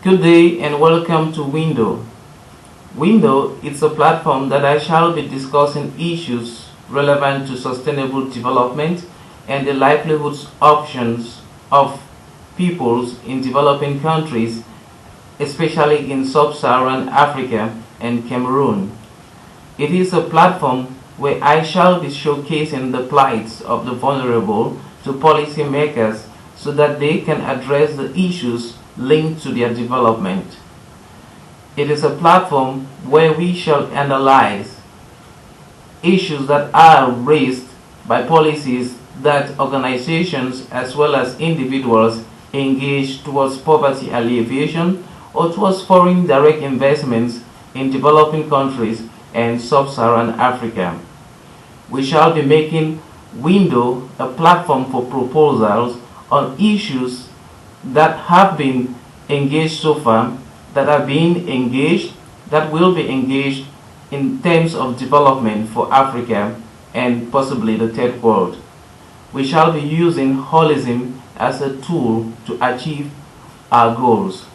Good day and welcome to Window. Window is a platform that I shall be discussing issues relevant to sustainable development and the livelihoods options of peoples in developing countries, especially in sub-Saharan Africa and Cameroon. It is a platform where I shall be showcasing the plights of the vulnerable to policymakers so that they can address the issues linked to their development. It is a platform where we shall analyze issues that are raised by policies that organizations as well as individuals engage towards poverty alleviation or towards foreign direct investments in developing countries and sub-Saharan Africa. We shall be making Window a platform for proposals on issues that have been engaged so far, that are being engaged, that will be engaged in terms of development for Africa and possibly the third world. We shall be using holism as a tool to achieve our goals.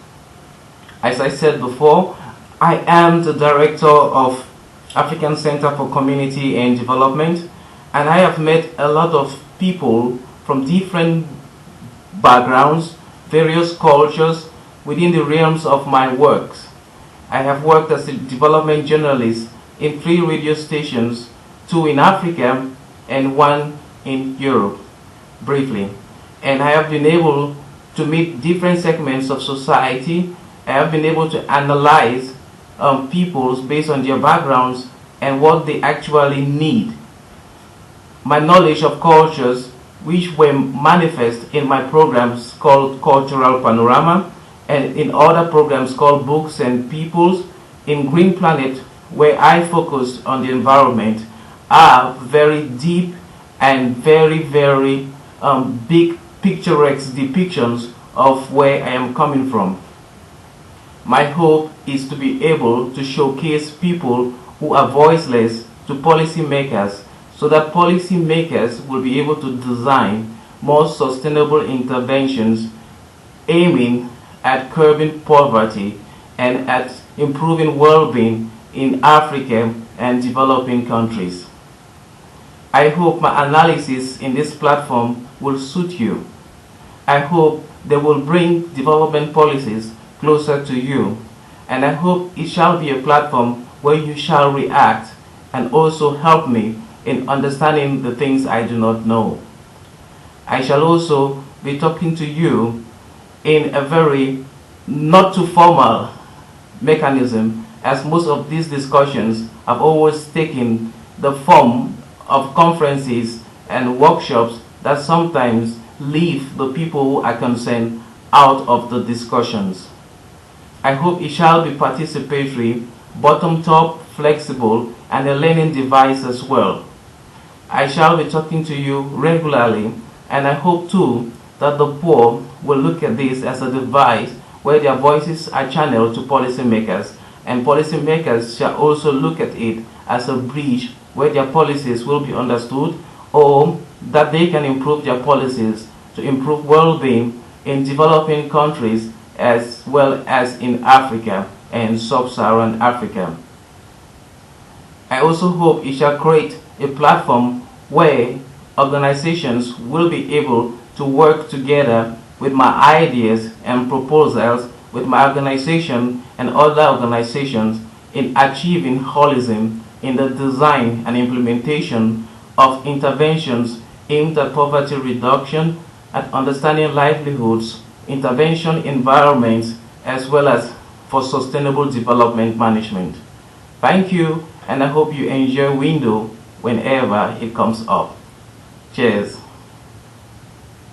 As I said before, I am the director of African Center for Community and Development, and I have met a lot of people from different backgrounds, various cultures within the realms of my works. I have worked as a development journalist in 3 radio stations, 2 in Africa and 1 in Europe, briefly. And I have been able to meet different segments of society. I have been able to analyze peoples based on their backgrounds and what they actually need. My knowledge of cultures, which were manifest in my programs called Cultural Panorama and in other programs called Books and Peoples, in Green Planet, where I focused on the environment, are very deep and very big picturesque depictions of where I am coming from. My hope is to be able to showcase people who are voiceless to policymakers so that policymakers will be able to design more sustainable interventions aiming at curbing poverty and at improving well-being in Africa and developing countries. I hope my analysis in this platform will suit you. I hope they will bring development policies closer to you, and I hope it shall be a platform where you shall react and also help me in understanding the things I do not know. I shall also be talking to you in a very not too formal mechanism, as most of these discussions have always taken the form of conferences and workshops that sometimes leave the people who are concerned out of the discussions. I hope it shall be participatory, bottom-top, flexible, and a learning device as well. I shall be talking to you regularly, and I hope too that the poor will look at this as a device where their voices are channeled to policymakers, and policymakers shall also look at it as a bridge where their policies will be understood, or that they can improve their policies to improve well-being in developing countries as well as in Africa and sub-Saharan Africa. I also hope it shall create a platform where organizations will be able to work together with my ideas and proposals with my organization and other organizations in achieving holism in the design and implementation of interventions aimed at poverty reduction, at understanding livelihoods, intervention environments, as well as for sustainable development management. Thank you, and I hope you enjoy Window whenever it comes up. Cheers.